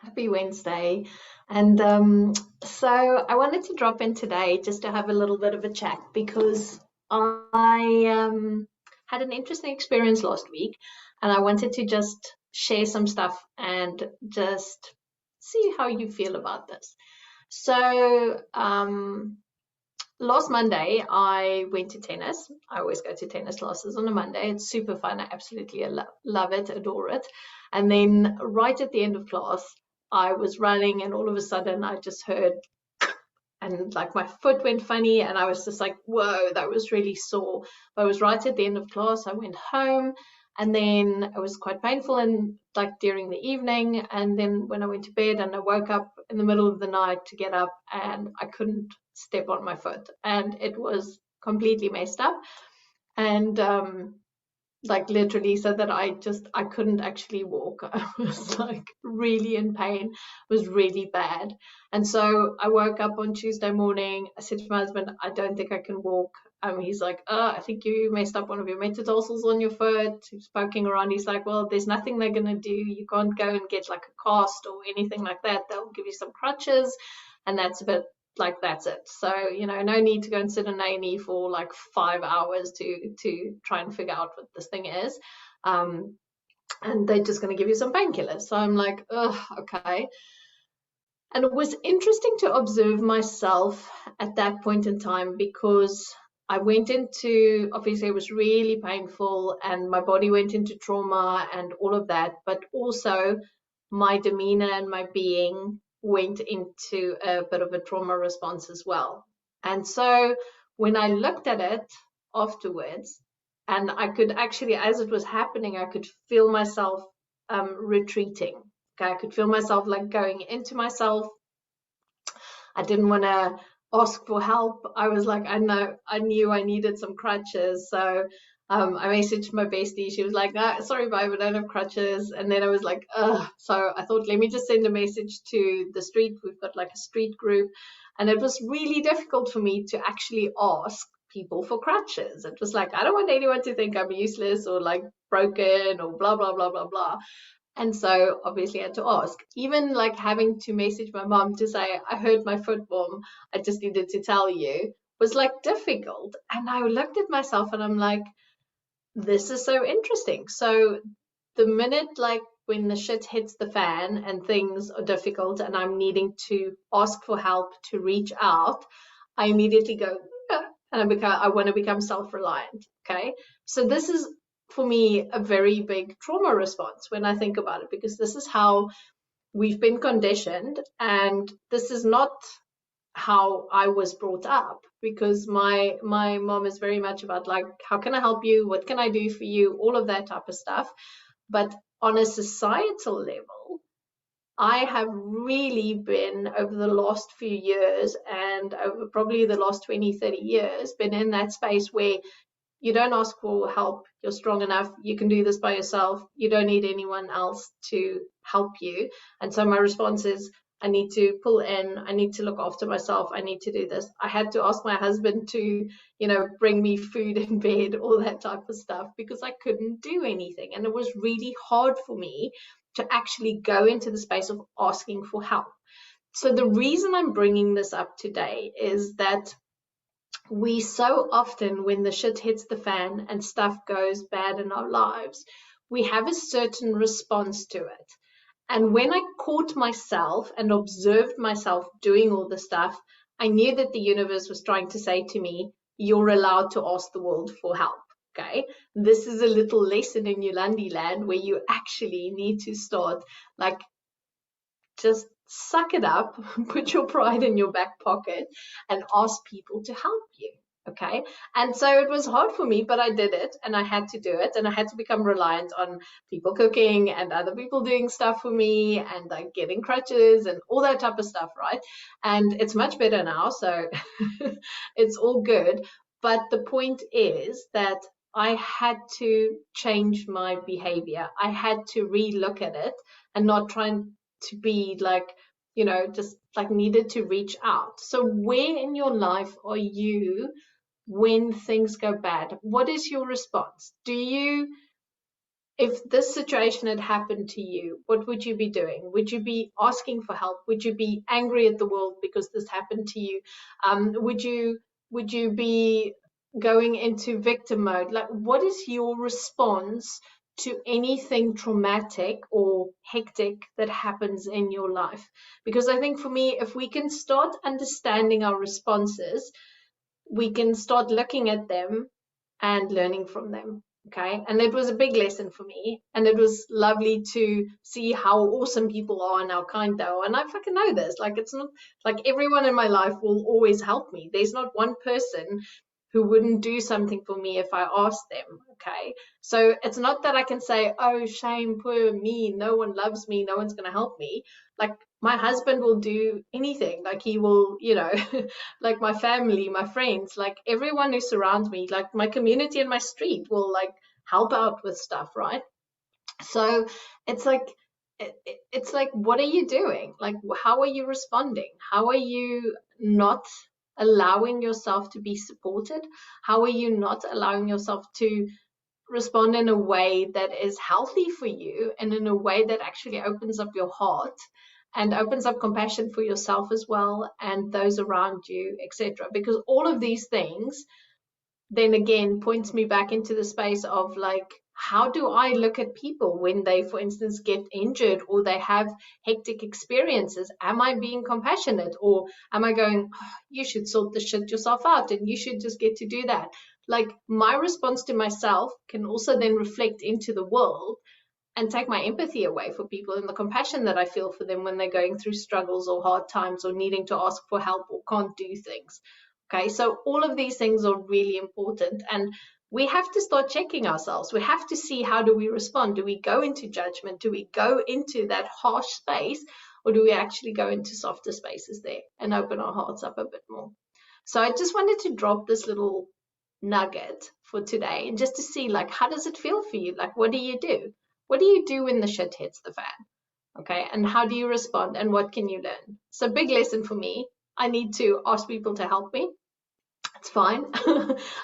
Happy Wednesday. And so I wanted to drop in today just to have a little bit of a chat because I had an interesting experience last week and I wanted to just share some stuff and just see how you feel about this. So, last Monday, I went to tennis. I always go to tennis classes on a Monday. It's super fun. I absolutely love it, adore it. And then right at the end of class, I was running, and all of a sudden, I just heard, and like my foot went funny, and I was just like, whoa, that was really sore. But it was right at the end of class. I went home, and then it was quite painful, and like during the evening. And then when I went to bed, and I woke up in the middle of the night to get up, and I couldn't step on my foot, and it was completely messed up. And like literally so that I couldn't actually walk. I was like really in pain. It was really bad. And so I woke up on Tuesday morning. I said to my husband, I don't think I can walk. He's like, I think you messed up one of your metatarsals on your foot. He's poking around. He's like, well, there's nothing they're gonna do. You can't go and get like a cast or anything like that. They'll give you some crutches, and that's a bit like that's it. So, no need to go and sit in A&E for like 5 hours to try and figure out what this thing is. And they're just going to give you some painkillers. So I'm like, ugh, okay. And it was interesting to observe myself at that point in time because I went into, obviously it was really painful and my body went into trauma and all of that, but also my demeanor and my being went into a bit of a trauma response as well. And so when I looked at it afterwards, and I could actually, as it was happening, I could feel myself retreating. Okay, I could feel myself like going into myself. I didn't want to ask for help. I was like, I knew I needed some crutches. So I messaged my bestie. She was like, sorry, babe, I don't have crutches. And then I was like, ugh. So I thought, let me just send a message to the street. We've got like a street group. And it was really difficult for me to actually ask people for crutches. It was like, I don't want anyone to think I'm useless or like broken or blah, blah, blah, blah, blah. And so obviously I had to ask, even like having to message my mom to say, I hurt my foot, mom, I just needed to tell you, was like difficult. And I looked at myself and I'm like, this is so interesting. So the minute like when the shit hits the fan and things are difficult and I'm needing to ask for help to reach out, I immediately go, "Yeah," and I want to become self-reliant. Okay. So this is for me a very big trauma response when I think about it, because this is how we've been conditioned, and this is not how I was brought up, because my mom is very much about like, how can I help you? What can I do for you? All of that type of stuff. But on a societal level, I have really been over the last few years and over probably the last 20, 30 years, been in that space where you don't ask for help. You're strong enough. You can do this by yourself. You don't need anyone else to help you. And so my response is, I need to pull in. I need to look after myself. I need to do this. I had to ask my husband to, bring me food in bed, all that type of stuff, because I couldn't do anything. And it was really hard for me to actually go into the space of asking for help. So the reason I'm bringing this up today is that we so often, when the shit hits the fan and stuff goes bad in our lives, we have a certain response to it. And when I caught myself and observed myself doing all the stuff, I knew that the universe was trying to say to me, you're allowed to ask the world for help. Okay, this is a little lesson in Yolandi land where you actually need to start like just suck it up, put your pride in your back pocket, and ask people to help you. Okay. And so it was hard for me, but I did it and I had to do it. And I had to become reliant on people cooking and other people doing stuff for me and like getting crutches and all that type of stuff. Right. And it's much better now. So it's all good. But the point is that I had to change my behavior. I had to re-look at it and not try and to be like, just like needed to reach out. So where in your life are you when things go bad? What is your response? Do you if this situation had happened to you, what would you be doing? Would you be asking for help? Would you be angry at the world because this happened to you? Would you be going into victim mode? Like, what is your response to anything traumatic or hectic that happens in your life? Because I think for me, if we can start understanding our responses, we can start looking at them and learning from them. Okay. And it was a big lesson for me. And it was lovely to see how awesome people are and how kind they are. And I fucking know this. Like, it's not like everyone in my life will always help me. There's not one person who wouldn't do something for me if I asked them. Okay. So it's not that I can say, oh, shame, poor me. No one loves me. No one's going to help me. Like, my husband will do anything. Like, he will, like my family, my friends, like everyone who surrounds me, like my community and my street will like help out with stuff, right? So it's like, it's like, what are you doing? Like, how are you responding? How are you not allowing yourself to be supported? How are you not allowing yourself to respond in a way that is healthy for you and in a way that actually opens up your heart and opens up compassion for yourself as well and those around you, etc.? Because all of these things then again points me back into the space of like, how do I look at people when they, for instance, get injured or they have hectic experiences? Am I being compassionate, or am I going, oh, you should sort the shit yourself out and you should just get to do that? Like, my response to myself can also then reflect into the world and take my empathy away for people and the compassion that I feel for them when they're going through struggles or hard times or needing to ask for help or can't do things. Okay, so all of these things are really important, and we have to start checking ourselves. We have to see, how do we respond? Do we go into judgment? Do we go into that harsh space, or do we actually go into softer spaces there and open our hearts up a bit more? So I just wanted to drop this little nugget for today, and just to see, like, how does it feel for you? Like, what do you do? What do you do when the shit hits the fan? Okay, and how do you respond, and what can you learn? So, big lesson for me. I need to ask people to help me. It's fine.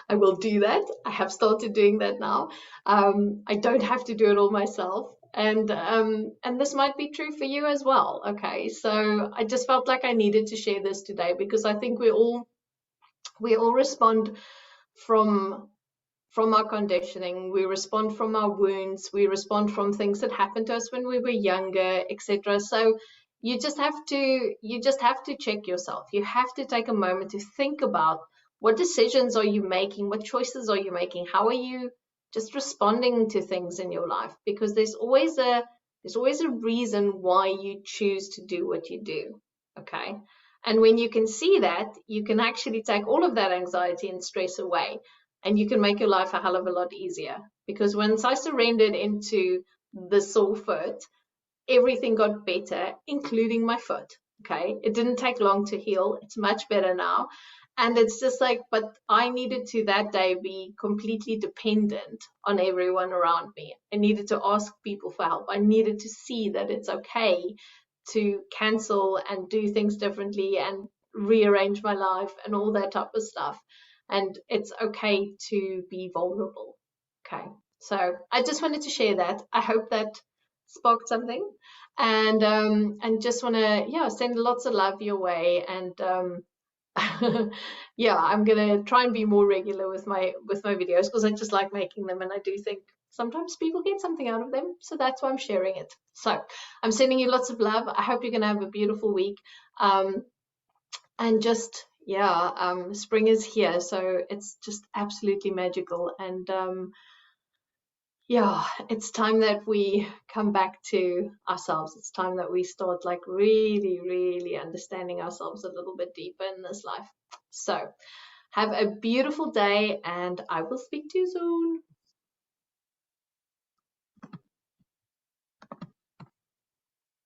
I will do that. I have started doing that now. I don't have to do it all myself. And this might be true for you as well. Okay, so I just felt like I needed to share this today, because I think we all respond from our conditioning. We respond from our wounds. We respond from things that happened to us when we were younger, etc. So you just have to check yourself. You have to take a moment to think about, what decisions are you making? What choices are you making? How are you just responding to things in your life? Because there's always a reason why you choose to do what you do. Okay. And when you can see that, you can actually take all of that anxiety and stress away, and you can make your life a hell of a lot easier. Because once I surrendered into the sore foot, everything got better, including my foot. Okay. It didn't take long to heal. It's much better now. And it's just like, but I needed to that day be completely dependent on everyone around me. I needed to ask people for help. I needed to see that it's okay to cancel and do things differently and rearrange my life and all that type of stuff. And it's okay to be vulnerable. Okay. So I just wanted to share that. I hope that sparked something. And just want to, send lots of love your way. And yeah, I'm gonna try and be more regular with my videos, because I just like making them, and I do think sometimes people get something out of them, so that's why I'm sharing it. So I'm sending you lots of love. I hope you're gonna have a beautiful week, and just spring is here, so it's just absolutely magical. And it's time that we come back to ourselves. It's time that we start like really, really understanding ourselves a little bit deeper in this life. So have a beautiful day, and I will speak to you soon.